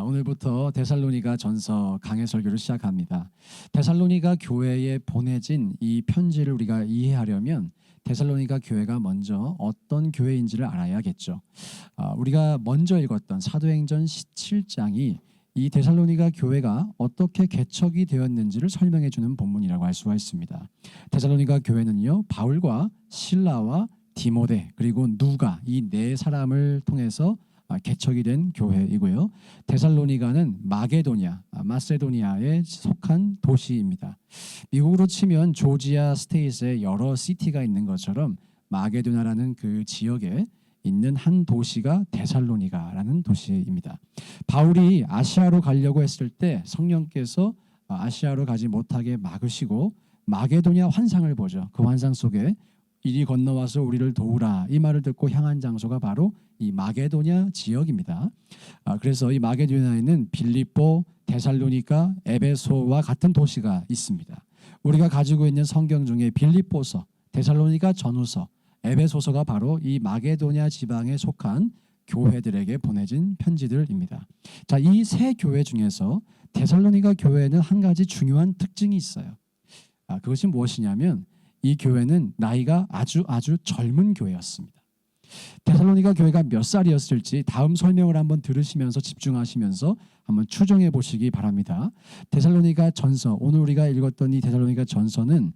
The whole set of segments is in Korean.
오늘부터 데살로니가 전서 강해 설교를 시작합니다. 데살로니가 교회에 보내진 이 편지를 우리가 이해하려면 데살로니가 교회가 먼저 어떤 교회인지를 알아야겠죠. 우리가 먼저 읽었던 사도행전 17장이 이 데살로니가 교회가 어떻게 개척이 되었는지를 설명해 주는 본문이라고 할 수가 있습니다. 데살로니가 교회는요, 바울과 실라와 디모데 그리고 누가 이 네 사람을 통해서 개척이 된 교회이고요. 데살로니가는 마세도니아에 속한 도시입니다. 미국으로 치면 조지아 스테이트에 여러 시티가 있는 것처럼 마게도냐라는 그 지역에 있는 한 도시가 데살로니가라는 도시입니다. 바울이 아시아로 가려고 했을 때 성령께서 아시아로 가지 못하게 막으시고 마게도냐 환상을 보죠. 그 환상 속에 이리 건너와서 우리를 도우라 이 말을 듣고 향한 장소가 바로 이 마게도냐 지역입니다. 그래서 이 마게도냐에는 빌립보, 데살로니가, 에베소와 같은 도시가 있습니다. 우리가 가지고 있는 성경 중에 빌립보서, 데살로니가 전후서, 에베소서가 바로 이 마게도냐 지방에 속한 교회들에게 보내진 편지들입니다. 자, 이 세 교회 중에서 데살로니가 교회에는 한 가지 중요한 특징이 있어요. 그것이 무엇이냐면 이 교회는 나이가 아주 젊은 교회였습니다. 데살로니가 교회가 몇 살이었을지 다음 설명을 한번 들으시면서 집중하시면서 한번 추정해 보시기 바랍니다. 데살로니가 전서, 오늘 우리가 읽었던 이 데살로니가 전서는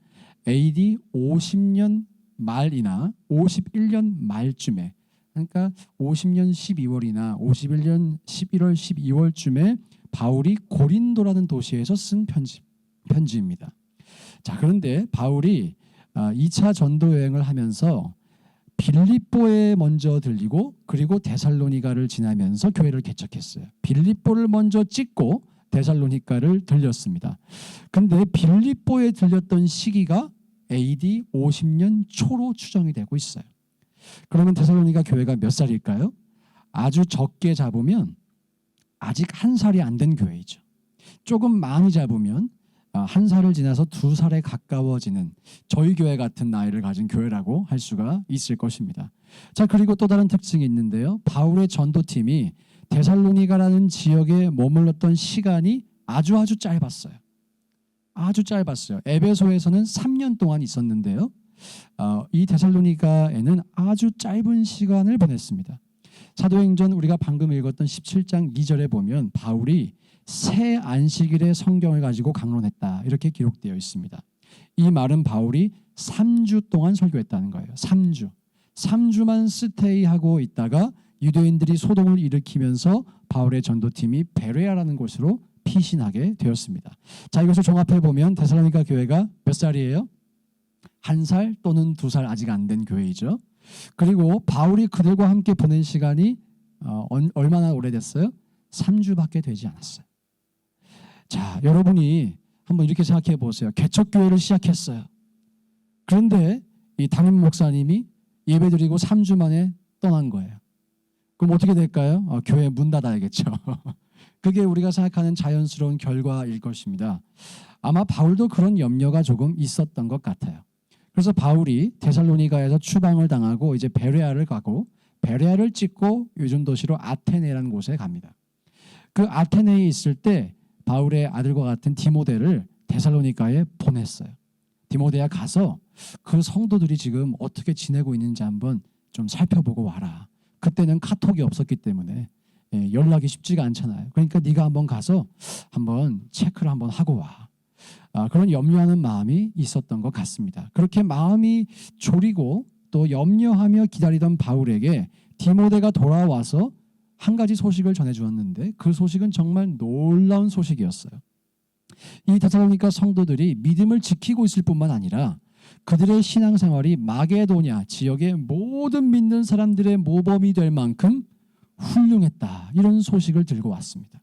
AD 50년 말이나 51년 말쯤에, 그러니까 50년 12월이나 51년 11월 12월쯤에 바울이 고린도라는 도시에서 쓴 편지입니다. 자, 그런데 바울이 2차 전도 여행을 하면서 빌립보에 먼저 들리고 그리고 데살로니가를 지나면서 교회를 개척했어요. 빌립보를 먼저 찍고 데살로니가를 들렸습니다. 근데 빌립보에 들렸던 시기가 AD 50년 초로 추정이 되고 있어요. 그러면 데살로니가 교회가 몇 살일까요? 아주 적게 잡으면 아직 한 살이 안 된 교회이죠. 조금 많이 잡으면 한 살을 지나서 2살에 가까워지는 저희 교회 같은 나이를 가진 교회라고 할 수가 있을 것입니다. 자, 그리고 또 다른 특징이 있는데요. 바울의 전도팀이 데살로니가라는 지역에 머물렀던 시간이 아주 짧았어요. 아주 짧았어요. 에베소에서는 3년 동안 있었는데요. 이 데살로니가에는 아주 짧은 시간을 보냈습니다. 사도행전 우리가 방금 읽었던 17장 2절에 보면 바울이 새 안식일에 성경을 가지고 강론했다 이렇게 기록되어 있습니다. 이 말은 바울이 3주 동안 설교했다는 거예요. 3주만 스테이하고 있다가 유대인들이 소동을 일으키면서 바울의 전도팀이 베레아라는 곳으로 피신하게 되었습니다. 자, 이것을 종합해 보면 데살로니가 교회가 몇 살이에요? 1살 또는 2살 아직 안 된 교회이죠. 그리고 바울이 그들과 함께 보낸 시간이 얼마나 오래됐어요? 3주밖에 되지 않았어요. 자, 여러분이 한번 이렇게 생각해 보세요. 개척교회를 시작했어요. 그런데 이 담임 목사님이 예배드리고 3주 만에 떠난 거예요. 그럼 어떻게 될까요? 교회 문 닫아야겠죠. 그게 우리가 생각하는 자연스러운 결과일 것입니다. 아마 바울도 그런 염려가 조금 있었던 것 같아요. 그래서 바울이 데살로니가에서 추방을 당하고 이제 베레아를 가고 베레아를 찍고 요즘 도시로 아테네라는 곳에 갑니다. 그 아테네에 있을 때 바울의 아들과 같은 디모데를 데살로니가에 보냈어요. 디모데야 가서 그 성도들이 지금 어떻게 지내고 있는지 한번 좀 살펴보고 와라. 그때는 카톡이 없었기 때문에 연락이 쉽지가 않잖아요. 그러니까 네가 한번 가서 한번 체크를 한번 하고 와. 그런 염려하는 마음이 있었던 것 같습니다. 그렇게 마음이 졸이고 또 염려하며 기다리던 바울에게 디모데가 돌아와서 한 가지 소식을 전해주었는데 그 소식은 정말 놀라운 소식이었어요. 이 데살로니가 성도들이 믿음을 지키고 있을 뿐만 아니라 그들의 신앙생활이 마게도냐 지역의 모든 믿는 사람들의 모범이 될 만큼 훌륭했다. 이런 소식을 들고 왔습니다.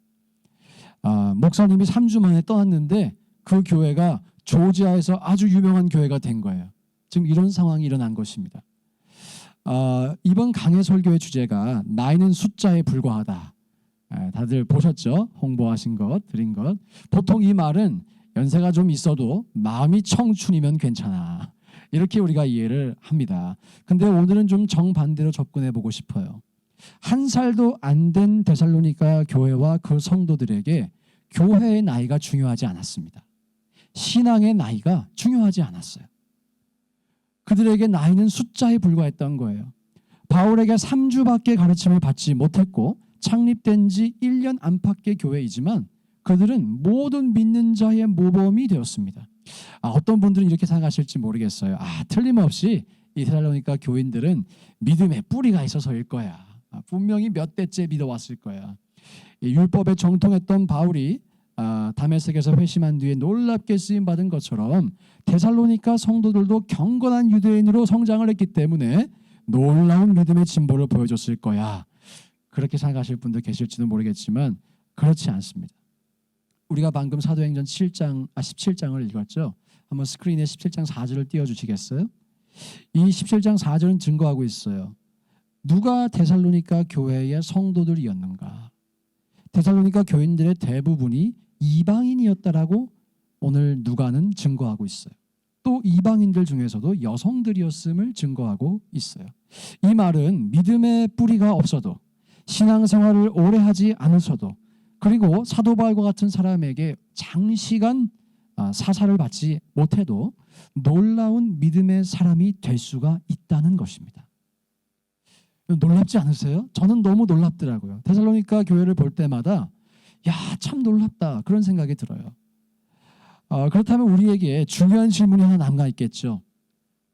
목사님이 3주 만에 떠났는데 그 교회가 조지아에서 아주 유명한 교회가 된 거예요. 지금 이런 상황이 일어난 것입니다. 이번 강해 설교의 주제가 나이는 숫자에 불과하다. 다들 보셨죠? 홍보하신 것, 드린 것. 보통 이 말은 연세가 좀 있어도 마음이 청춘이면 괜찮아. 이렇게 우리가 이해를 합니다. 근데 오늘은 좀 정반대로 접근해 보고 싶어요. 한 살도 안 된 데살로니가 교회와 그 성도들에게 교회의 나이가 중요하지 않았습니다. 신앙의 나이가 중요하지 않았어요. 그들에게 나이는 숫자에 불과했던 거예요. 바울에게 3주밖에 가르침을 받지 못했고 창립된 지 1년 안팎의 교회이지만 그들은 모든 믿는 자의 모범이 되었습니다. 어떤 분들은 이렇게 생각하실지 모르겠어요. 틀림없이 이 데살로니가 교인들은 믿음의 뿌리가 있어서일 거야. 분명히 몇 대째 믿어왔을 거야. 율법에 정통했던 바울이 다메섹에서 회심한 뒤에 놀랍게 쓰임받은 것처럼 데살로니가 성도들도 경건한 유대인으로 성장을 했기 때문에 놀라운 믿음의 진보를 보여줬을 거야. 그렇게 생각하실 분도 계실지도 모르겠지만 그렇지 않습니다. 우리가 방금 사도행전 17장을 읽었죠. 한번 스크린에 17장 4절을 띄워주시겠어요? 이 17장 4절은 증거하고 있어요. 누가 데살로니가 교회의 성도들이었는가? 데살로니가 교인들의 대부분이 이방인이었다라고 오늘 누가는 증거하고 있어요. 또 이방인들 중에서도 여성들이었음을 증거하고 있어요. 이 말은 믿음의 뿌리가 없어도 신앙생활을 오래 하지 않으셔도 그리고 사도 바울과 같은 사람에게 장시간 사사를 받지 못해도 놀라운 믿음의 사람이 될 수가 있다는 것입니다. 놀랍지 않으세요? 저는 너무 놀랍더라고요. 데살로니가 교회를 볼 때마다 참 놀랍다 그런 생각이 들어요. 그렇다면 우리에게 중요한 질문이 하나 남아 있겠죠.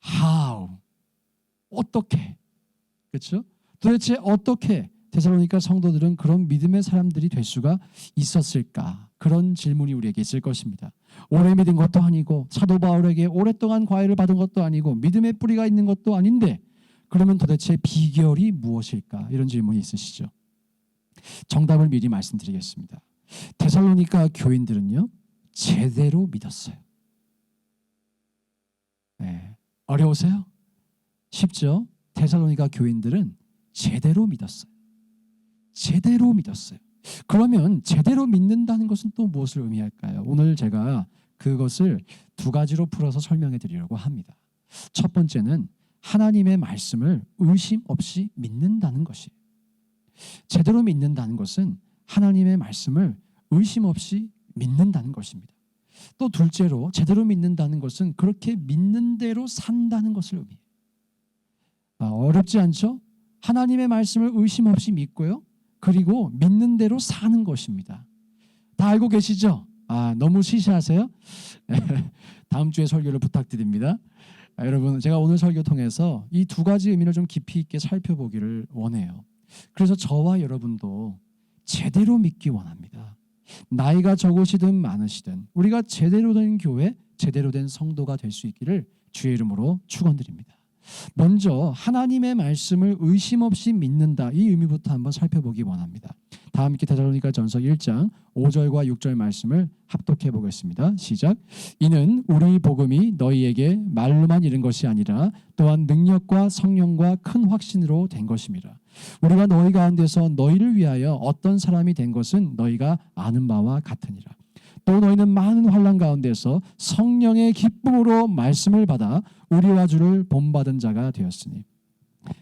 How? 어떻게? 그렇죠? 도대체 어떻게 데살로니가 성도들은 그런 믿음의 사람들이 될 수가 있었을까? 그런 질문이 우리에게 있을 것입니다. 오래 믿은 것도 아니고 사도 바울에게 오랫동안 과외를 받은 것도 아니고 믿음의 뿌리가 있는 것도 아닌데 그러면 도대체 비결이 무엇일까? 이런 질문이 있으시죠. 정답을 미리 말씀드리겠습니다. 데살로니가 교인들은요. 제대로 믿었어요. 어려우세요? 쉽죠? 데살로니가 교인들은 제대로 믿었어요. 제대로 믿었어요. 그러면 제대로 믿는다는 것은 또 무엇을 의미할까요? 오늘 제가 그것을 두 가지로 풀어서 설명해 드리려고 합니다. 첫 번째는 하나님의 말씀을 의심 없이 믿는다는 것이에요. 제대로 믿는다는 것은 하나님의 말씀을 의심 없이 믿는다는 것입니다. 또 둘째로 제대로 믿는다는 것은 그렇게 믿는 대로 산다는 것을 의미해요. 어렵지 않죠? 하나님의 말씀을 의심 없이 믿고요. 그리고 믿는 대로 사는 것입니다. 다 알고 계시죠? 너무 시시하세요? 다음 주에 설교를 부탁드립니다. 여러분 제가 오늘 설교 통해서 이 두 가지 의미를 좀 깊이 있게 살펴보기를 원해요. 그래서 저와 여러분도 제대로 믿기 원합니다. 나이가 적으시든 많으시든 우리가 제대로 된 교회, 제대로 된 성도가 될 수 있기를 주의 이름으로 축원드립니다. 먼저 하나님의 말씀을 의심 없이 믿는다. 이 의미부터 한번 살펴보기 원합니다. 다 함께 데살로니가전서 1장 5절과 6절 말씀을 합독해 보겠습니다. 시작. 이는 우리 복음이 너희에게 말로만 이른 것이 아니라 또한 능력과 성령과 큰 확신으로 된 것임이라. 우리가 너희 가운데서 너희를 위하여 어떤 사람이 된 것은 너희가 아는 바와 같으니라. 또 너희는 많은 환난 가운데서 성령의 기쁨으로 말씀을 받아 우리와 주를 본받은 자가 되었으니.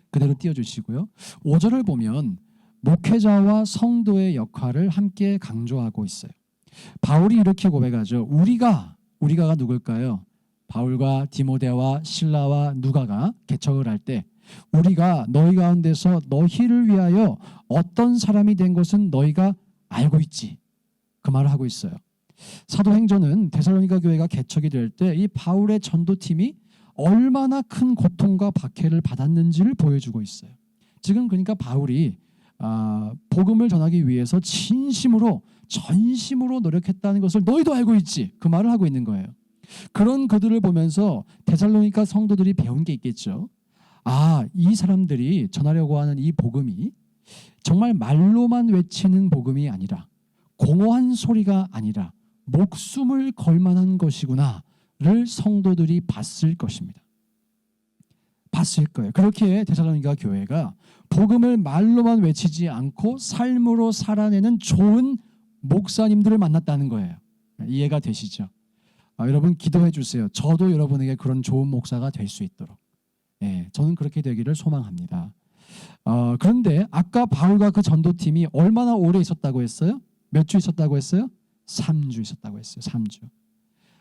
그대로 띄워주시고요. 5절을 보면 목회자와 성도의 역할을 함께 강조하고 있어요. 바울이 이렇게 고백하죠. 우리가 누굴까요? 바울과 디모데와 실라와 누가가 개척을 할 때 우리가 너희 가운데서 너희를 위하여 어떤 사람이 된 것은 너희가 알고 있지. 그 말을 하고 있어요. 사도행전은 데살로니가 교회가 개척이 될 때 이 바울의 전도팀이 얼마나 큰 고통과 박해를 받았는지를 보여주고 있어요. 지금 그러니까 바울이 복음을 전하기 위해서 진심으로 전심으로 노력했다는 것을 너희도 알고 있지. 그 말을 하고 있는 거예요. 그런 그들을 보면서 데살로니가 성도들이 배운 게 있겠죠. 이 사람들이 전하려고 하는 이 복음이 정말 말로만 외치는 복음이 아니라 공허한 소리가 아니라 목숨을 걸 만한 것이구나를 성도들이 봤을 것입니다. 봤을 거예요. 그렇게 데살로니가 교회가 복음을 말로만 외치지 않고 삶으로 살아내는 좋은 목사님들을 만났다는 거예요. 이해가 되시죠? 여러분 기도해 주세요. 저도 여러분에게 그런 좋은 목사가 될 수 있도록. 저는 그렇게 되기를 소망합니다. 그런데 아까 바울과 그 전도팀이 얼마나 오래 있었다고 했어요? 몇 주 있었다고 했어요? 3주 있었다고 했어요. 3주.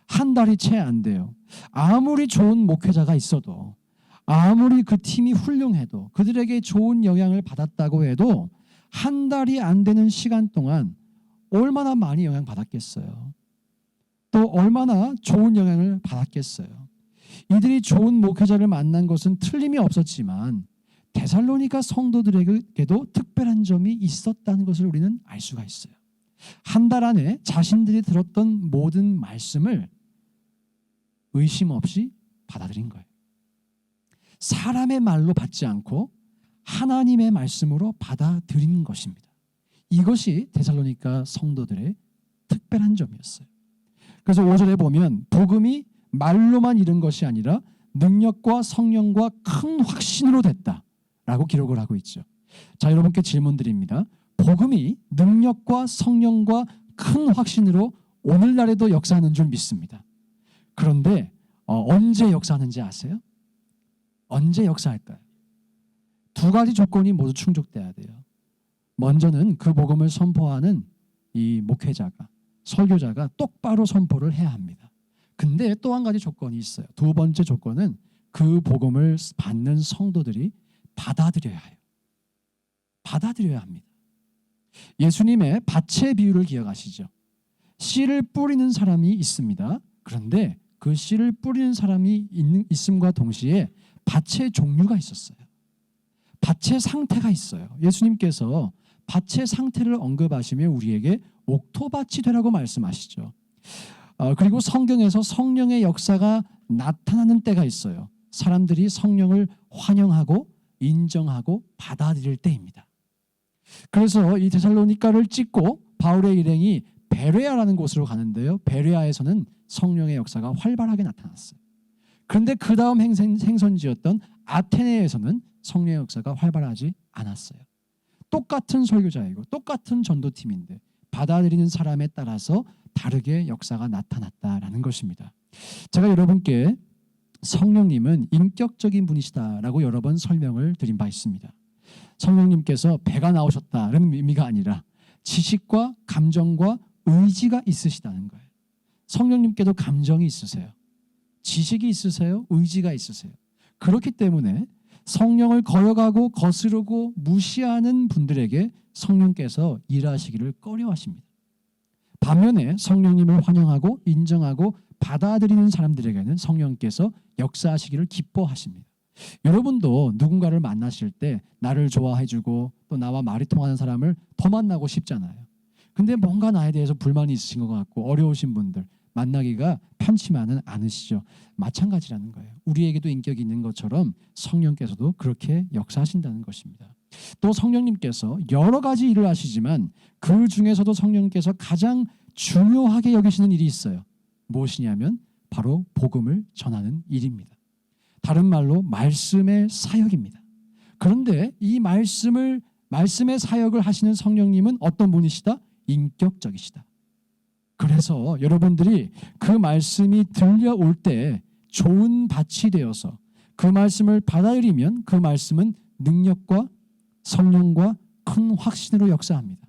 한 달이 채 안 돼요. 아무리 좋은 목회자가 있어도, 아무리 그 팀이 훌륭해도, 그들에게 좋은 영향을 받았다고 해도 한 달이 안 되는 시간 동안 얼마나 많이 영향 받았겠어요. 또 얼마나 좋은 영향을 받았겠어요. 이들이 좋은 목회자를 만난 것은 틀림이 없었지만 데살로니가 성도들에게도 특별한 점이 있었다는 것을 우리는 알 수가 있어요. 한 달 안에 자신들이 들었던 모든 말씀을 의심 없이 받아들인 거예요. 사람의 말로 받지 않고 하나님의 말씀으로 받아들인 것입니다. 이것이 데살로니가 성도들의 특별한 점이었어요. 그래서 5절에 보면 복음이 말로만 이른 것이 아니라 능력과 성령과 큰 확신으로 됐다라고 기록을 하고 있죠. 자, 여러분께 질문 드립니다. 복음이 능력과 성령과 큰 확신으로 오늘날에도 역사하는 줄 믿습니다. 그런데 언제 역사하는지 아세요? 언제 역사할까요? 두 가지 조건이 모두 충족돼야 돼요. 먼저는 그 복음을 선포하는 이 목회자가, 설교자가 똑바로 선포를 해야 합니다. 근데 또 한 가지 조건이 있어요. 두 번째 조건은 그 복음을 받는 성도들이 받아들여야 해요. 받아들여야 합니다. 예수님의 밭의 비유를 기억하시죠? 씨를 뿌리는 사람이 있습니다. 그런데 그 씨를 뿌리는 사람이 있음과 동시에 밭의 종류가 있었어요. 밭의 상태가 있어요. 예수님께서 밭의 상태를 언급하시며 우리에게 옥토밭이 되라고 말씀하시죠. 그리고 성경에서 성령의 역사가 나타나는 때가 있어요. 사람들이 성령을 환영하고 인정하고 받아들일 때입니다. 그래서 이 데살로니가를 찍고 바울의 일행이 베레아라는 곳으로 가는데요. 베레아에서는 성령의 역사가 활발하게 나타났어요. 그런데 그 다음 행선지였던 아테네에서는 성령의 역사가 활발하지 않았어요. 똑같은 설교자이고 똑같은 전도팀인데 받아들이는 사람에 따라서 다르게 역사가 나타났다라는 것입니다. 제가 여러분께 성령님은 인격적인 분이시다라고 여러 번 설명을 드린 바 있습니다. 성령님께서 배가 나오셨다는 의미가 아니라 지식과 감정과 의지가 있으시다는 거예요. 성령님께도 감정이 있으세요. 지식이 있으세요. 의지가 있으세요. 그렇기 때문에 성령을 거역하고 거스르고 무시하는 분들에게 성령께서 일하시기를 꺼려하십니다. 반면에 성령님을 환영하고 인정하고 받아들이는 사람들에게는 성령께서 역사하시기를 기뻐하십니다. 여러분도 누군가를 만나실 때 나를 좋아해주고 또 나와 말이 통하는 사람을 더 만나고 싶잖아요. 근데 뭔가 나에 대해서 불만이 있으신 것 같고 어려우신 분들 만나기가 편치만은 않으시죠. 마찬가지라는 거예요. 우리에게도 인격이 있는 것처럼 성령께서도 그렇게 역사하신다는 것입니다. 또 성령님께서 여러 가지 일을 하시지만 그 중에서도 성령께서 가장 중요하게 여기시는 일이 있어요. 무엇이냐면 바로 복음을 전하는 일입니다. 다른 말로 말씀의 사역입니다. 그런데 이 말씀의 사역을 하시는 성령님은 어떤 분이시다? 인격적이시다. 그래서 여러분들이 그 말씀이 들려올 때 좋은 밭이 되어서 그 말씀을 받아들이면 그 말씀은 능력과 성령과 큰 확신으로 역사합니다.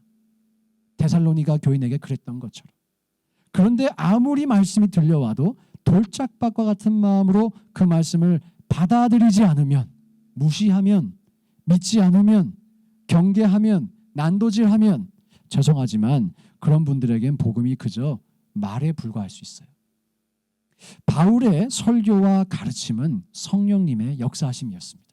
데살로니가 교인에게 그랬던 것처럼. 그런데 아무리 말씀이 들려와도 돌짝밭과 같은 마음으로 그 말씀을 받아들이지 않으면, 무시하면, 믿지 않으면, 경계하면, 난도질하면 죄송하지만 그런 분들에겐 복음이 그저 말에 불과할 수 있어요. 바울의 설교와 가르침은 성령님의 역사하심이었습니다.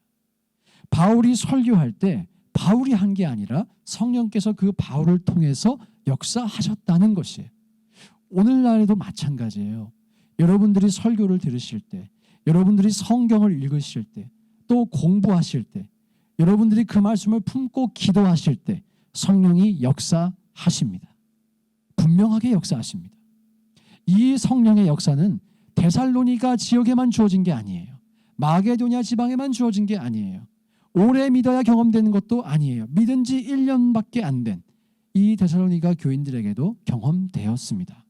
바울이 설교할 때 바울이 한 게 아니라 성령께서 그 바울을 통해서 역사하셨다는 것이에요. 오늘날에도 마찬가지예요. 여러분들이 설교를 들으실 때, 여러분들이 성경을 읽으실 때, 또 공부하실 때, 여러분들이 그 말씀을 품고 기도하실 때 성령이 역사하십니다. 분명하게 역사하십니다. 이 성령의 역사는 데살로니가 지역에만 주어진 게 아니에요. 마게도냐 지방에만 주어진 게 아니에요. 오래 믿어야 경험되는 것도 아니에요. 믿은 지 1년밖에 안 된 이 데살로니가 교인들에게도 경험되었습니다.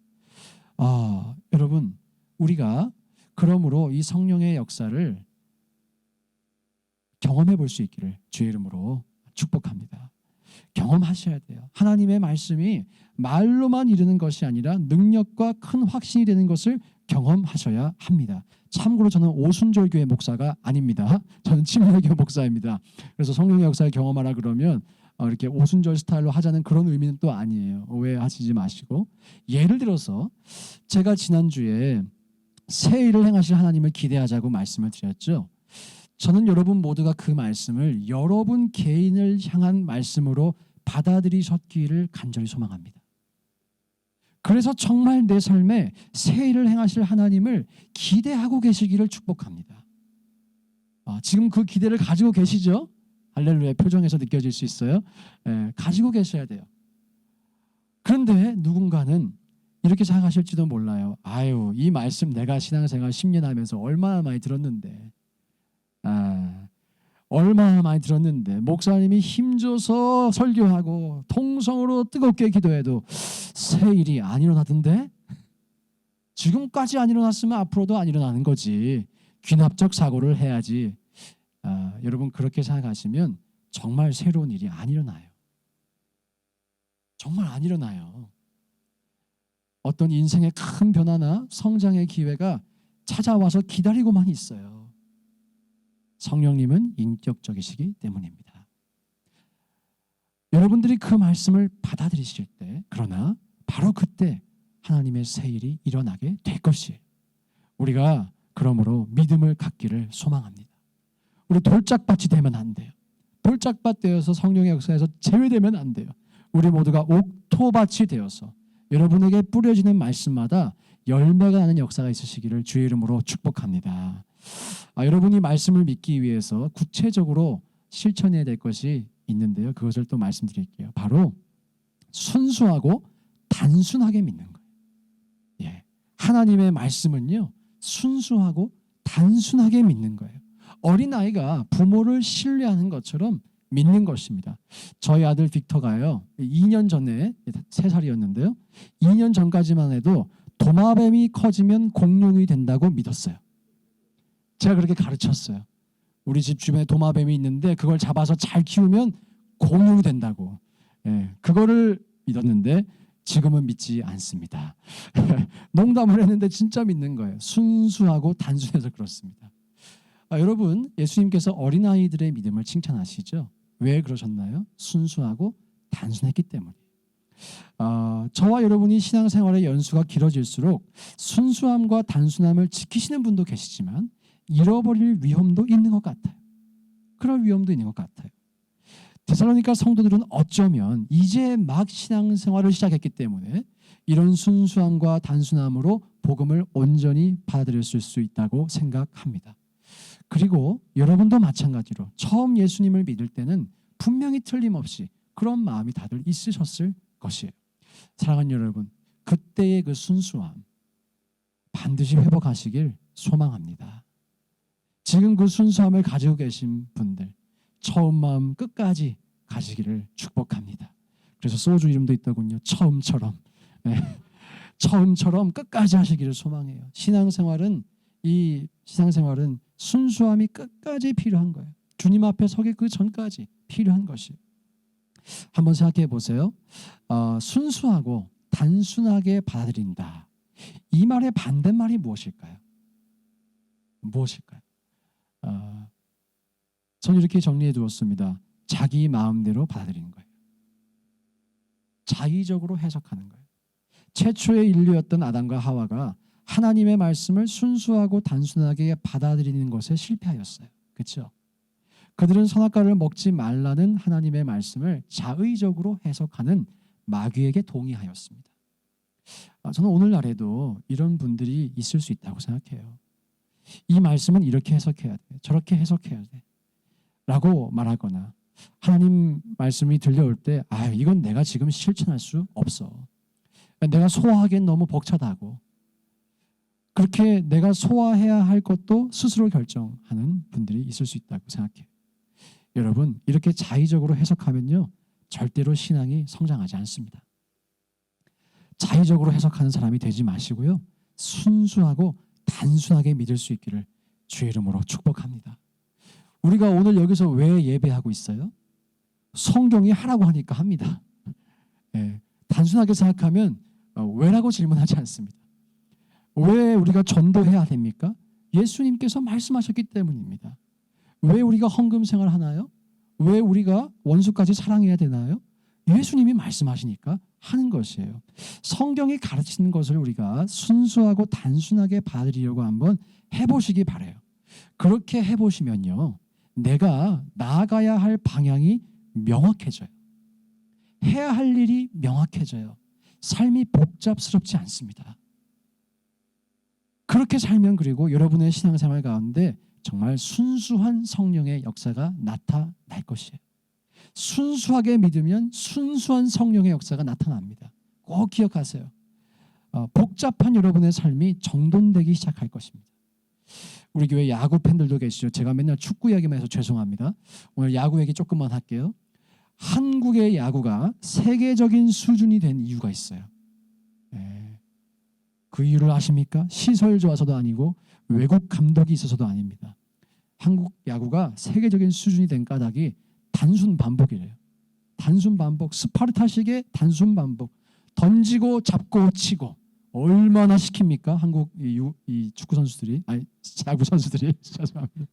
여러분, 우리가 그러므로 이 성령의 역사를 경험해 볼 수 있기를 주의 이름으로 축복합니다. 경험하셔야 돼요. 하나님의 말씀이 말로만 이르는 것이 아니라 능력과 큰 확신이 되는 것을 경험하셔야 합니다. 참고로 저는 오순절교회 목사가 아닙니다. 저는 침례교회 목사입니다. 그래서 성령의 역사를 경험하라 그러면 이렇게 오순절 스타일로 하자는 그런 의미는 또 아니에요. 오해하시지 마시고, 예를 들어서 제가 지난주에 새 일을 행하실 하나님을 기대하자고 말씀을 드렸죠. 저는 여러분 모두가 그 말씀을 여러분 개인을 향한 말씀으로 받아들이셨기를 간절히 소망합니다. 그래서 정말 내 삶에 새 일을 행하실 하나님을 기대하고 계시기를 축복합니다. 지금 그 기대를 가지고 계시죠? 할렐루야, 표정에서 느껴질 수 있어요. 가지고 계셔야 돼요. 그런데 누군가는 이렇게 생각하실지도 몰라요. 아유, 이 말씀 내가 신앙생활 10년 하면서 얼마나 많이 들었는데, 얼마나 많이 들었는데 목사님이 힘줘서 설교하고 통성으로 뜨겁게 기도해도 새 일이 안 일어나던데? 지금까지 안 일어났으면 앞으로도 안 일어나는 거지. 귀납적 사고를 해야지. 여러분, 그렇게 생각하시면 정말 새로운 일이 안 일어나요. 정말 안 일어나요. 어떤 인생의 큰 변화나 성장의 기회가 찾아와서 기다리고만 있어요. 성령님은 인격적이시기 때문입니다. 여러분들이 그 말씀을 받아들이실 때, 그러나 바로 그때 하나님의 새 일이 일어나게 될 것이에요. 우리가 그러므로 믿음을 갖기를 소망합니다. 우리 돌짝밭이 되면 안 돼요. 돌짝밭 되어서 성령의 역사에서 제외되면 안 돼요. 우리 모두가 옥토밭이 되어서 여러분에게 뿌려지는 말씀마다 열매가 나는 역사가 있으시기를 주의 이름으로 축복합니다. 여러분이 말씀을 믿기 위해서 구체적으로 실천해야 될 것이 있는데요. 그것을 또 말씀드릴게요. 바로 순수하고 단순하게 믿는 거예요. 하나님의 말씀은요, 순수하고 단순하게 믿는 거예요. 어린아이가 부모를 신뢰하는 것처럼 믿는 것입니다. 저희 아들 빅터가요, 2년 전에 3살이었는데요. 2년 전까지만 해도 도마뱀이 커지면 공룡이 된다고 믿었어요. 제가 그렇게 가르쳤어요. 우리 집 주변에 도마뱀이 있는데 그걸 잡아서 잘 키우면 공룡이 된다고. 그거를 믿었는데 지금은 믿지 않습니다. 농담을 했는데 진짜 믿는 거예요. 순수하고 단순해서 그렇습니다. 여러분, 예수님께서 어린아이들의 믿음을 칭찬하시죠? 왜 그러셨나요? 순수하고 단순했기 때문에. 저와 여러분이 신앙생활의 연수가 길어질수록 순수함과 단순함을 지키시는 분도 계시지만 잃어버릴 위험도 있는 것 같아요. 그럴 위험도 있는 것 같아요. 데살로니가 성도들은 어쩌면 이제 막 신앙생활을 시작했기 때문에 이런 순수함과 단순함으로 복음을 온전히 받아들였을 수 있다고 생각합니다. 그리고 여러분도 마찬가지로 처음 예수님을 믿을 때는 분명히 틀림없이 그런 마음이 다들 있으셨을 것이에요. 사랑하는 여러분, 그때의 그 순수함 반드시 회복하시길 소망합니다. 지금 그 순수함을 가지고 계신 분들, 처음 마음 끝까지 가시기를 축복합니다. 그래서 소주 이름도 있더군요. 처음처럼. 처음처럼 끝까지 하시기를 소망해요. 신앙생활은 순수함이 끝까지 필요한 거예요. 주님 앞에 서기 그 전까지 필요한 것이에요. 한번 생각해 보세요. 순수하고 단순하게 받아들인다. 이 말의 반대말이 무엇일까요? 무엇일까요? 저는 이렇게 정리해 두었습니다. 자기 마음대로 받아들이는 거예요. 자의적으로 해석하는 거예요. 최초의 인류였던 아담과 하와가 하나님의 말씀을 순수하고 단순하게 받아들이는 것에 실패하였어요. 그렇죠? 그들은 선악과를 먹지 말라는 하나님의 말씀을 자의적으로 해석하는 마귀에게 동의하였습니다. 저는 오늘날에도 이런 분들이 있을 수 있다고 생각해요. 이 말씀은 이렇게 해석해야 돼, 저렇게 해석해야 돼 라고 말하거나, 하나님 말씀이 들려올 때 이건 내가 지금 실천할 수 없어, 내가 소화하기엔 너무 벅차다고, 그렇게 내가 소화해야 할 것도 스스로 결정하는 분들이 있을 수 있다고 생각해요. 여러분, 이렇게 자의적으로 해석하면요, 절대로 신앙이 성장하지 않습니다. 자의적으로 해석하는 사람이 되지 마시고요, 순수하고 단순하게 믿을 수 있기를 주의 이름으로 축복합니다. 우리가 오늘 여기서 왜 예배하고 있어요? 성경이 하라고 하니까 합니다. 예, 단순하게 생각하면 왜라고 질문하지 않습니다. 왜 우리가 전도해야 됩니까? 예수님께서 말씀하셨기 때문입니다. 왜 우리가 헌금 생활 하나요? 왜 우리가 원수까지 사랑해야 되나요? 예수님이 말씀하시니까 하는 것이에요. 성경이 가르치는 것을 우리가 순수하고 단순하게 받아들이려고 한번 해보시기 바라요. 그렇게 해보시면요, 내가 나아가야 할 방향이 명확해져요. 해야 할 일이 명확해져요. 삶이 복잡스럽지 않습니다. 그렇게 살면 그리고 여러분의 신앙생활 가운데 정말 순수한 성령의 역사가 나타날 것이에요. 순수하게 믿으면 순수한 성령의 역사가 나타납니다. 꼭 기억하세요. 복잡한 여러분의 삶이 정돈되기 시작할 것입니다. 우리 교회 야구 팬들도 계시죠. 제가 맨날 축구 이야기만 해서 죄송합니다. 오늘 야구 얘기 조금만 할게요. 한국의 야구가 세계적인 수준이 된 이유가 있어요. 그 이유를 아십니까? 시설 좋아서도 아니고 외국 감독이 있어서도 아닙니다. 한국 야구가 세계적인 수준이 된 까닭이 단순 반복이래요. 단순 반복, 스파르타식의 단순 반복. 던지고 잡고 치고. 얼마나 시킵니까? 한국 이 축구 선수들이, 아니 야구 선수들이 죄송합니다.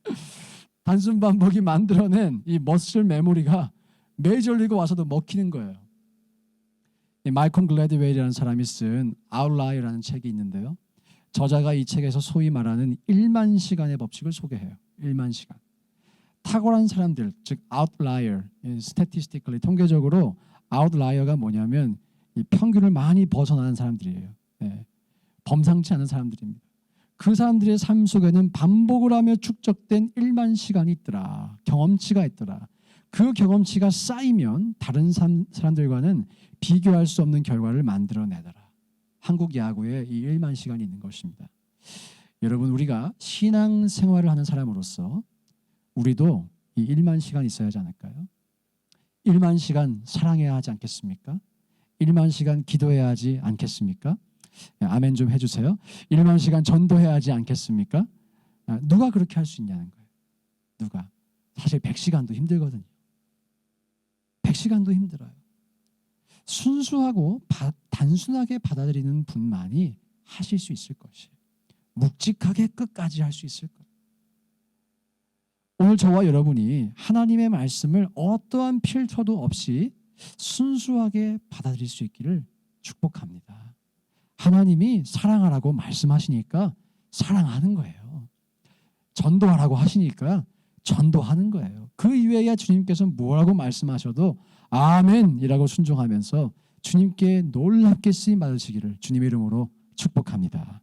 단순 반복이 만들어낸 이 머슬 메모리가 메이저리그 와서도 먹히는 거예요. 말콤 글래드웰이라는 사람이 쓴 아웃라이어라는 책이 있는데요. 저자가 이 책에서 소위 말하는 1만 시간의 법칙을 소개해요. 1만 시간. 탁월한 사람들, 즉 outlier, statistically 통계적으로 outliер가 뭐냐면 이 평균을 많이 벗어나는 사람들이에요. 범상치 않은 사람들입니다. 그 사람들의 삶 속에는 반복을 하며 축적된 1만 시간이 있더라. 경험치가 있더라. 그 경험치가 쌓이면 다른 사람들과는 비교할 수 없는 결과를 만들어내더라. 한국 야구에 이 1만 시간이 있는 것입니다. 여러분, 우리가 신앙생활을 하는 사람으로서 우리도 이 1만 시간 있어야 하지 않을까요? 1만 시간 사랑해야 하지 않겠습니까? 1만 시간 기도해야 하지 않겠습니까? 아멘 좀 해주세요. 1만 시간 전도해야 하지 않겠습니까? 누가 그렇게 할 수 있냐는 거예요. 누가? 사실 100시간도 힘들거든요. 100시간도 힘들어요. 순수하고 단순하게 받아들이는 분만이 하실 수 있을 것이에요. 묵직하게 끝까지 할 수 있을 거예요. 오늘 저와 여러분이 하나님의 말씀을 어떠한 필터도 없이 순수하게 받아들일 수 있기를 축복합니다. 하나님이 사랑하라고 말씀하시니까 사랑하는 거예요. 전도하라고 하시니까 전도하는 거예요. 그 이외에 주님께서 뭐라고 말씀하셔도 아멘이라고 순종하면서 주님께 놀랍게 쓰임 받으시기를 주님의 이름으로 축복합니다.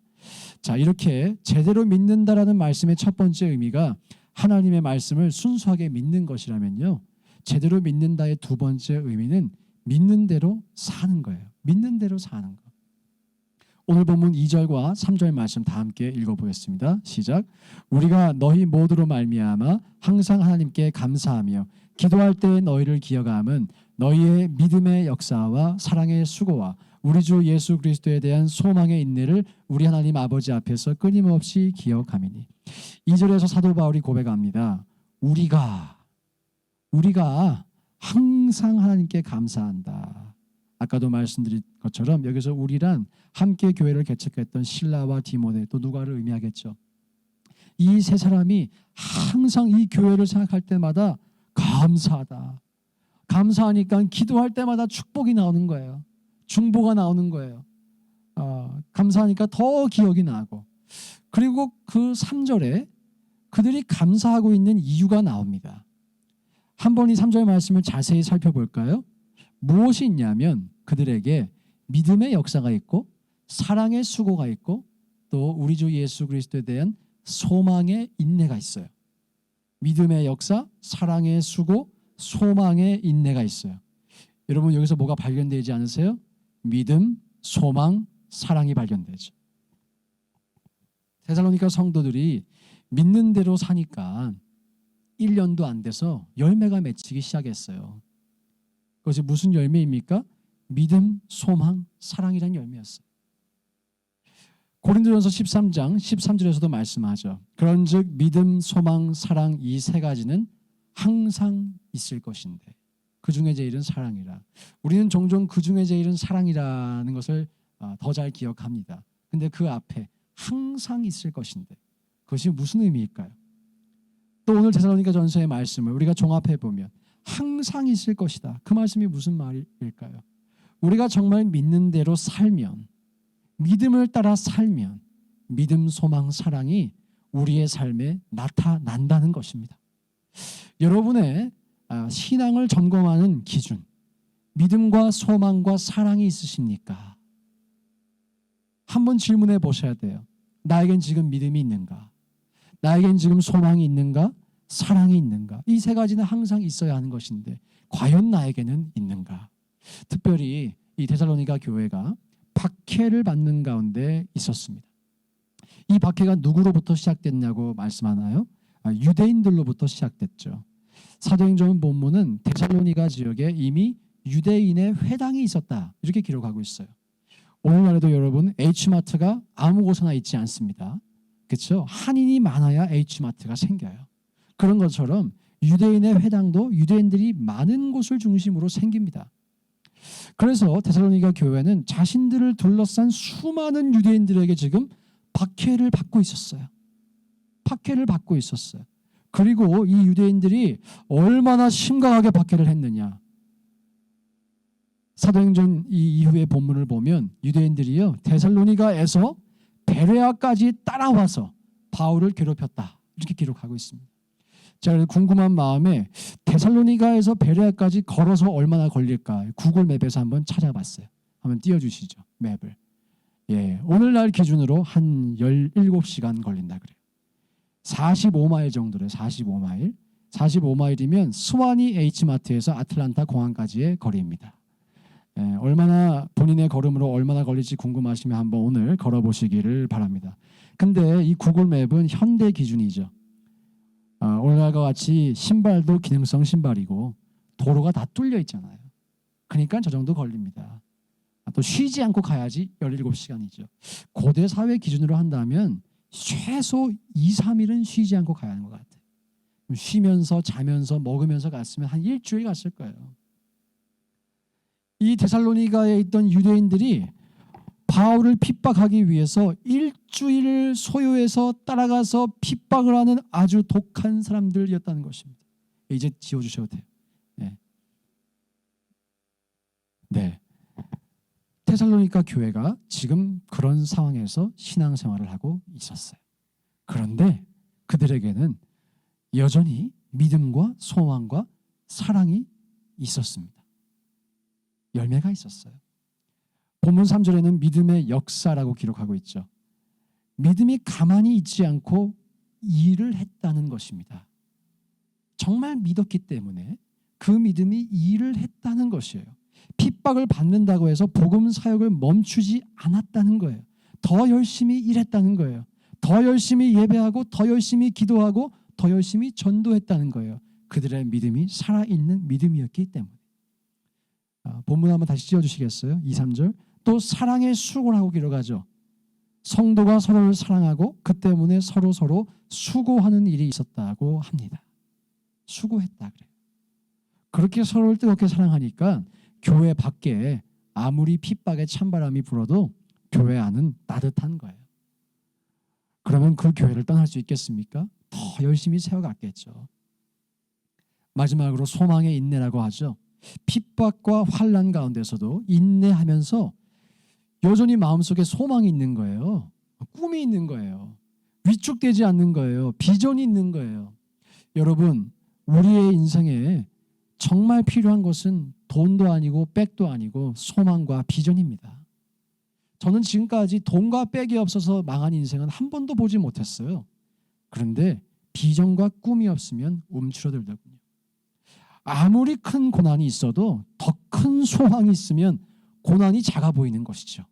자, 이렇게 제대로 믿는다라는 말씀의 첫 번째 의미가 하나님의 말씀을 순수하게 믿는 것이라면요, 제대로 믿는다의 두 번째 의미는 믿는 대로 사는 거예요. 믿는 대로 사는 거. 오늘 본문 2절과 3절 말씀 다 함께 읽어보겠습니다. 시작. 우리가 너희 모두로 말미암아 항상 하나님께 감사하며 기도할 때 너희를 기억함은 너희의 믿음의 역사와 사랑의 수고와 우리 주 예수 그리스도에 대한 소망의 인내를 우리 하나님 아버지 앞에서 끊임없이 기억함이니. 2절에서 사도 바울이 고백합니다. 우리가 항상 하나님께 감사한다. 아까도 말씀드린 것처럼 여기서 우리란 함께 교회를 개척했던 실라와 디모데, 또 누가를 의미하겠죠. 이 세 사람이 항상 이 교회를 생각할 때마다 감사하다. 감사하니까 기도할 때마다 축복이 나오는 거예요. 중보가 나오는 거예요. 감사하니까 더 기억이 나고, 그리고 그 3절에 그들이 감사하고 있는 이유가 나옵니다. 한번 이 3절 말씀을 자세히 살펴볼까요? 무엇이 있냐면 그들에게 믿음의 역사가 있고 사랑의 수고가 있고 또 우리 주 예수 그리스도에 대한 소망의 인내가 있어요. 믿음의 역사, 사랑의 수고, 소망의 인내가 있어요. 여러분, 여기서 뭐가 발견되지 않으세요? 믿음, 소망, 사랑이 발견되죠. 데살로니가 성도들이 믿는 대로 사니까 1년도 안 돼서 열매가 맺히기 시작했어요. 그것이 무슨 열매입니까? 믿음, 소망, 사랑이라는 열매였어요. 고린도전서 13장 13절에서도 말씀하죠. 그런즉 믿음, 소망, 사랑 이 세 가지는 항상 있을 것인데 그 중에 제일은 사랑이라. 우리는 종종 그 중에 제일은 사랑이라는 것을 더 잘 기억합니다. 근데 그 앞에 항상 있을 것인데 그것이 무슨 의미일까요? 또 오늘 데살로니가전서의 말씀을 우리가 종합해 보면 항상 있을 것이다. 그 말씀이 무슨 말일까요? 우리가 정말 믿는 대로 살면, 믿음을 따라 살면 믿음, 소망, 사랑이 우리의 삶에 나타난다는 것입니다. 여러분의 신앙을 점검하는 기준, 믿음과 소망과 사랑이 있으십니까? 한번 질문해 보셔야 돼요. 나에겐 지금 믿음이 있는가? 나에겐 지금 소망이 있는가? 사랑이 있는가? 이 세 가지는 항상 있어야 하는 것인데 과연 나에게는 있는가? 특별히 이 데살로니가 교회가 박해를 받는 가운데 있었습니다. 이 박해가 누구로부터 시작됐냐고 말씀하나요? 유대인들로부터 시작됐죠. 사도행전 본문은 데살로니가 지역에 이미 유대인의 회당이 있었다 이렇게 기록하고 있어요. 오늘날에도 여러분 H마트가 아무 곳에나 있지 않습니다. 그렇죠? 한인이 많아야 H마트가 생겨요. 그런 것처럼 유대인의 회당도 유대인들이 많은 곳을 중심으로 생깁니다. 그래서 데살로니가 교회는 자신들을 둘러싼 수많은 유대인들에게 지금 박해를 받고 있었어요. 박해를 받고 있었어요. 그리고 이 유대인들이 얼마나 심각하게 박해를 했느냐. 사도행전 이 이후의 본문을 보면 유대인들이요 데살로니가에서 베레아까지 따라와서 바울을 괴롭혔다 이렇게 기록하고 있습니다. 자, 궁금한 마음에 데살로니가에서 베레아까지 걸어서 얼마나 걸릴까 구글 맵에서 한번 찾아봤어요. 한번 띄워주시죠 맵을. 예, 오늘날 기준으로 한 17시간 걸린다 그래요. 45마일 정도래요. 45마일. 45마일이면 스와니 H마트에서 아틀란타 공항까지의 거리입니다. 예, 얼마나 본인의 걸음으로 얼마나 걸릴지 궁금하시면 한번 오늘 걸어보시기를 바랍니다. 근데 이 구글 맵은 현대 기준이죠. 오늘날과 같이 신발도 기능성 신발이고 도로가 다 뚫려 있잖아요. 그러니까 저 정도 걸립니다. 또 쉬지 않고 가야지 17시간이죠. 고대 사회 기준으로 한다면 최소 2, 3일은 쉬지 않고 가야 하는 것 같아요. 쉬면서 자면서 먹으면서 갔으면 한 일주일 갔을 거예요. 이 데살로니가에 있던 유대인들이 바울을 핍박하기 위해서 일주일을 소요해서 따라가서 핍박을 하는 아주 독한 사람들이었다는 것입니다. 이제 지워주셔도 돼요. 네. 네. 데살로니가 교회가 지금 그런 상황에서 신앙생활을 하고 있었어요. 그런데 그들에게는 여전히 믿음과 소망과 사랑이 있었습니다. 열매가 있었어요. 본문 3절에는 믿음의 역사라고 기록하고 있죠. 믿음이 가만히 있지 않고 일을 했다는 것입니다. 정말 믿었기 때문에 그 믿음이 일을 했다는 것이에요. 핍박을 받는다고 해서 복음 사역을 멈추지 않았다는 거예요. 더 열심히 일했다는 거예요. 더 열심히 예배하고 더 열심히 기도하고 더 열심히 전도했다는 거예요. 그들의 믿음이 살아있는 믿음이었기 때문에. 본문 한번 다시 띄워주시겠어요? 2, 3절. 또 사랑의 수고라고 기록하죠. 성도가 서로를 사랑하고 그 때문에 서로 수고하는 일이 있었다고 합니다. 수고했다 그래요. 그렇게 서로를 뜨겁게 사랑하니까 교회 밖에 아무리 핍박의 찬바람이 불어도 교회 안은 따뜻한 거예요. 그러면 그 교회를 떠날 수 있겠습니까? 더 열심히 세워갔겠죠. 마지막으로 소망의 인내라고 하죠. 핍박과 환난 가운데서도 인내하면서 여전히 마음속에 소망이 있는 거예요. 꿈이 있는 거예요. 위축되지 않는 거예요. 비전이 있는 거예요. 여러분, 우리의 인생에 정말 필요한 것은 돈도 아니고 백도 아니고 소망과 비전입니다. 저는 지금까지 돈과 백이 없어서 망한 인생은 한 번도 보지 못했어요. 그런데 비전과 꿈이 없으면 움츠러들더군요. 아무리 큰 고난이 있어도 더 큰 소망이 있으면 고난이 작아 보이는 것이죠.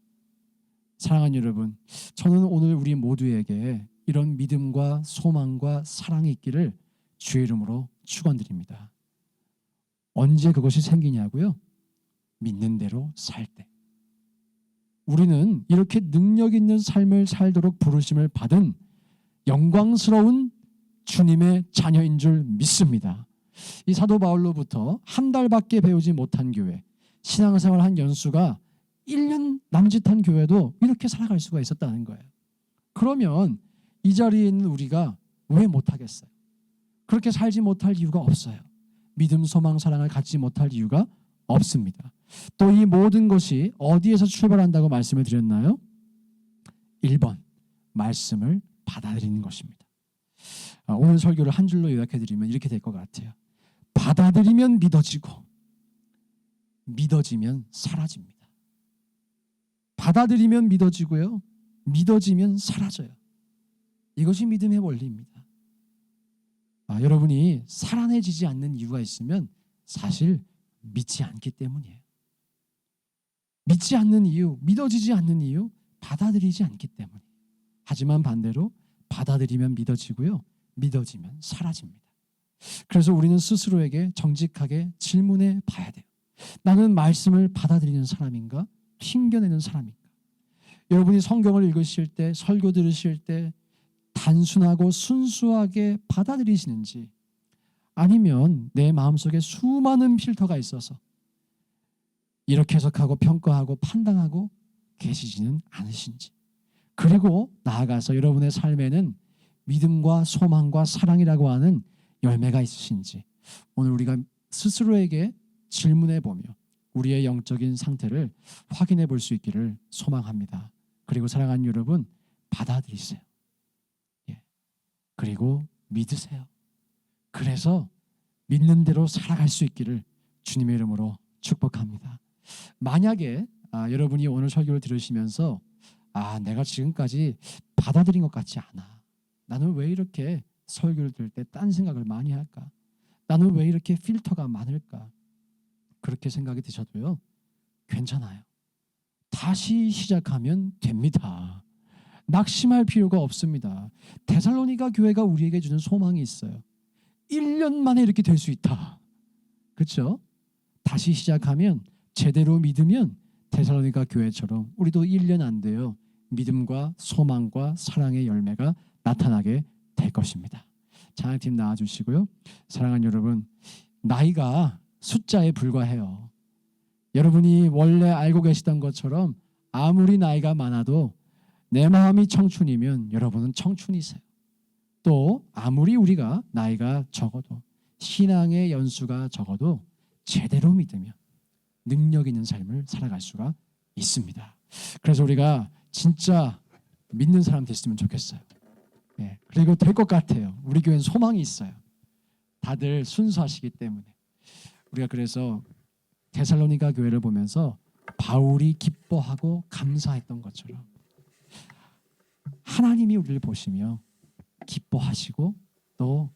사랑하는 여러분, 저는 오늘 우리 모두에게 이런 믿음과 소망과 사랑이 있기를 주의 이름으로 축원드립니다. 언제 그것이 생기냐고요? 믿는 대로 살 때. 우리는 이렇게 능력 있는 삶을 살도록 부르심을 받은 영광스러운 주님의 자녀인 줄 믿습니다. 이 사도 바울로부터 한 달밖에 배우지 못한 교회, 신앙생활 한 연수가 1년 남짓한 교회도 이렇게 살아갈 수가 있었다는 거예요. 그러면 이 자리에 있는 우리가 왜 못하겠어요? 그렇게 살지 못할 이유가 없어요. 믿음, 소망, 사랑을 갖지 못할 이유가 없습니다. 또 이 모든 것이 어디에서 출발한다고 말씀을 드렸나요? 1번, 말씀을 받아들이는 것입니다. 오늘 설교를 한 줄로 요약해드리면 이렇게 될 것 같아요. 받아들이면 믿어지고 믿어지면 사라집니다. 받아들이면 믿어지고요, 믿어지면 사라져요. 이것이 믿음의 원리입니다. 여러분이 살아내지지 않는 이유가 있으면 사실 믿지 않기 때문이에요. 믿지 않는 이유, 믿어지지 않는 이유, 받아들이지 않기 때문이에요. 하지만 반대로 받아들이면 믿어지고요, 믿어지면 사라집니다. 그래서 우리는 스스로에게 정직하게 질문해 봐야 돼요. 나는 말씀을 받아들이는 사람인가? 튕겨내는 사람인가? 여러분이 성경을 읽으실 때, 설교 들으실 때 단순하고 순수하게 받아들이시는지, 아니면 내 마음속에 수많은 필터가 있어서 이렇게 해석하고 평가하고 판단하고 계시지는 않으신지, 그리고 나아가서 여러분의 삶에는 믿음과 소망과 사랑이라고 하는 열매가 있으신지, 오늘 우리가 스스로에게 질문해 보며 우리의 영적인 상태를 확인해 볼 수 있기를 소망합니다. 그리고 사랑하는 여러분, 받아들이세요. 그리고 믿으세요. 그래서 믿는 대로 살아갈 수 있기를 주님의 이름으로 축복합니다. 만약에 여러분이 오늘 설교를 들으시면서 내가 지금까지 받아들인 것 같지 않아, 나는 왜 이렇게 설교를 들을 때 딴 생각을 많이 할까, 나는 왜 이렇게 필터가 많을까, 그렇게 생각이 드셔도요, 괜찮아요. 다시 시작하면 됩니다. 낙심할 필요가 없습니다. 데살로니가 교회가 우리에게 주는 소망이 있어요. 1년 만에 이렇게 될 수 있다. 그렇죠? 다시 시작하면, 제대로 믿으면 데살로니가 교회처럼 우리도 1년 안 돼요, 믿음과 소망과 사랑의 열매가 나타나게 될 것입니다. 찬양팀 나와주시고요. 사랑하는 여러분, 나이가 숫자에 불과해요. 여러분이 원래 알고 계시던 것처럼 아무리 나이가 많아도 내 마음이 청춘이면 여러분은 청춘이세요. 또 아무리 우리가 나이가 적어도, 신앙의 연수가 적어도 제대로 믿으면 능력 있는 삶을 살아갈 수가 있습니다. 그래서 우리가 진짜 믿는 사람 됐으면 좋겠어요. 그리고 될 것 같아요. 우리 교회는 소망이 있어요. 다들 순수하시기 때문에. 우리가 그래서 데살로니가 교회를 보면서 바울이 기뻐하고 감사했던 것처럼 하나님이 우리를 보시며 기뻐하시고 또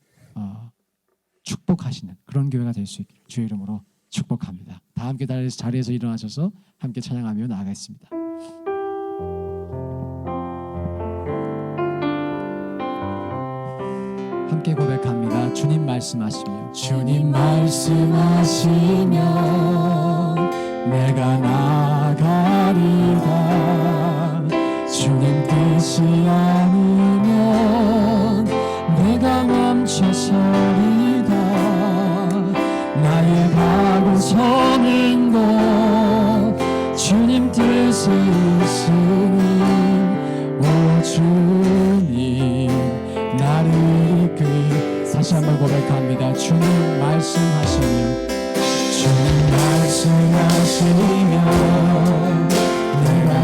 축복하시는 그런 교회가 될 수 있기를 주의 이름으로 축복합니다. 다 함께 자리에서 일어나셔서 함께 찬양하며 나아가겠습니다. 함께 고백합니다. 주님 말씀하시며, 주님 말씀하시며 내가 나아가리라. 주님 뜻이 아니면 내가 멈춰서리다. 나의 가고 서는 곳 주님 뜻이 있으니 오 주님 나를 이끌. 다시 한번 고백합니다. 주님 말씀하시며, 주님 말씀하시며 내가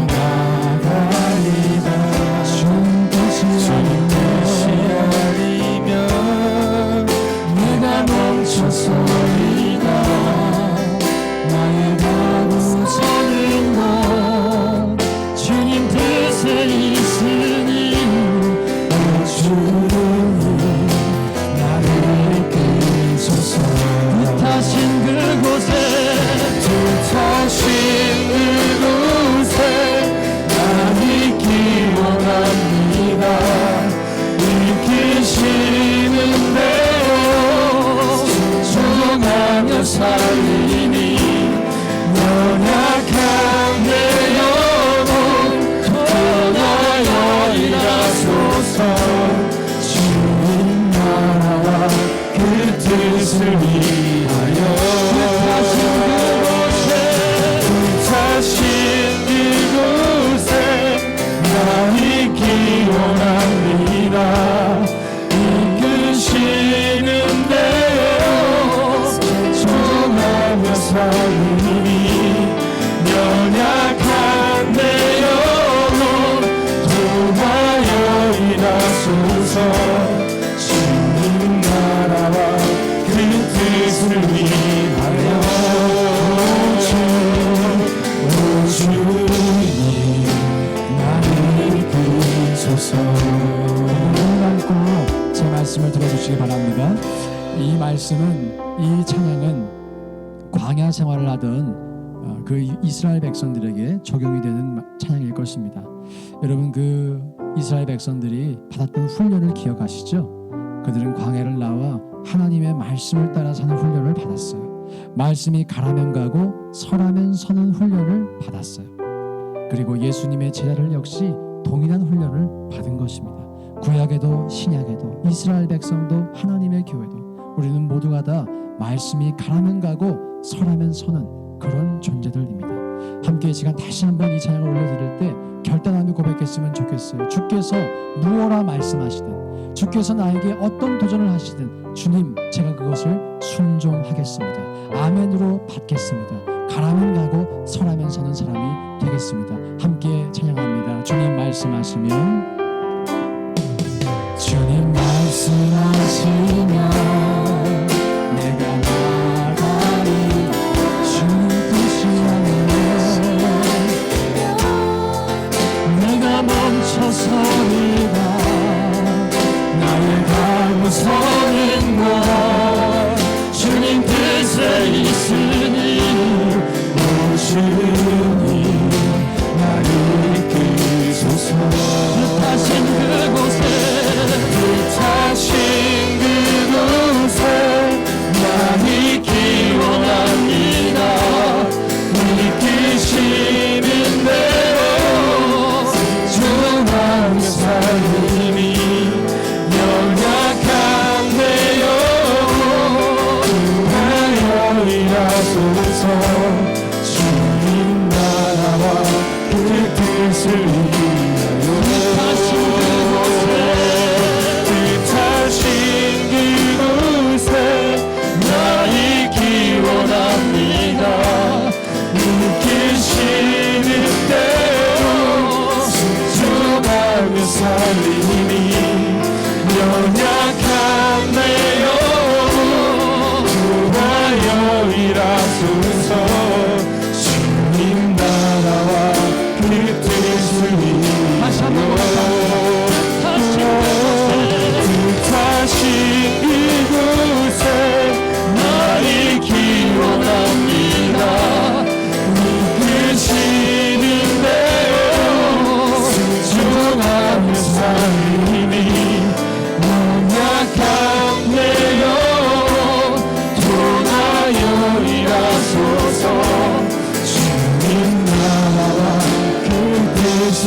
일하소서. 주님 나라와 그 뜻을 위하여 오 주님 나를 이끄소서. 눈을 감고 제 말씀을 들어주시기 바랍니다. 이 말씀은, 이 찬양은 광야 생활을 하던 그 이스라엘 백성들에게 적용이 되는 찬양일 것입니다. 여러분, 그 이스라엘 백성들이 받았던 훈련을 기억하시죠? 그들은 광야를 나와 하나님의 말씀을 따라 사는 훈련을 받았어요. 말씀이 가라면 가고 서라면 서는 훈련을 받았어요. 그리고 예수님의 제자들 역시 동일한 훈련을 받은 것입니다. 구약에도 신약에도 이스라엘 백성도 하나님의 교회도 우리는 모두가 다 말씀이 가라면 가고 서라면 서는 그런 존재들입니다. 함께 이 시간 다시 한번 이 찬양을 올려드릴 때 결단하며 고백했으면 좋겠어요. 주께서 무엇라 말씀하시든, 주께서 나에게 어떤 도전을 하시든, 주님 제가 그것을 순종하겠습니다. 아멘으로 받겠습니다. 가라면 가고 서라면 서는 사람이 되겠습니다. 함께 찬양합니다. 주님 말씀하시면, 주님 말씀하시면 내가 나가리. 주님 뜻이 아니면 내가 멈춰서리라. 나의 가고 서는 곳 주님 뜻에 있으니 오 주님 나를 이끄소서. 뜻하신 그곳에 나 있기 원합니다. 이끄시는 대로 주님의 삶이 연약한 내 영혼 구하여 일하소서. 주님 나라와 그 뜻을 위하여 뜻하신 그곳에 나 있기 원합니다. 이끄시는 대로 순종하며 살림이 연약한 내 영혼 구하여 일하소서. 주님 나라와 그 뜻을 위하여 뜻하신 이곳에 나 있기 원합니다. 이끄시는 대로 순종하며 살림이 연약한 내 영혼 통하여 일하소서. 주님 나라와 그 뜻을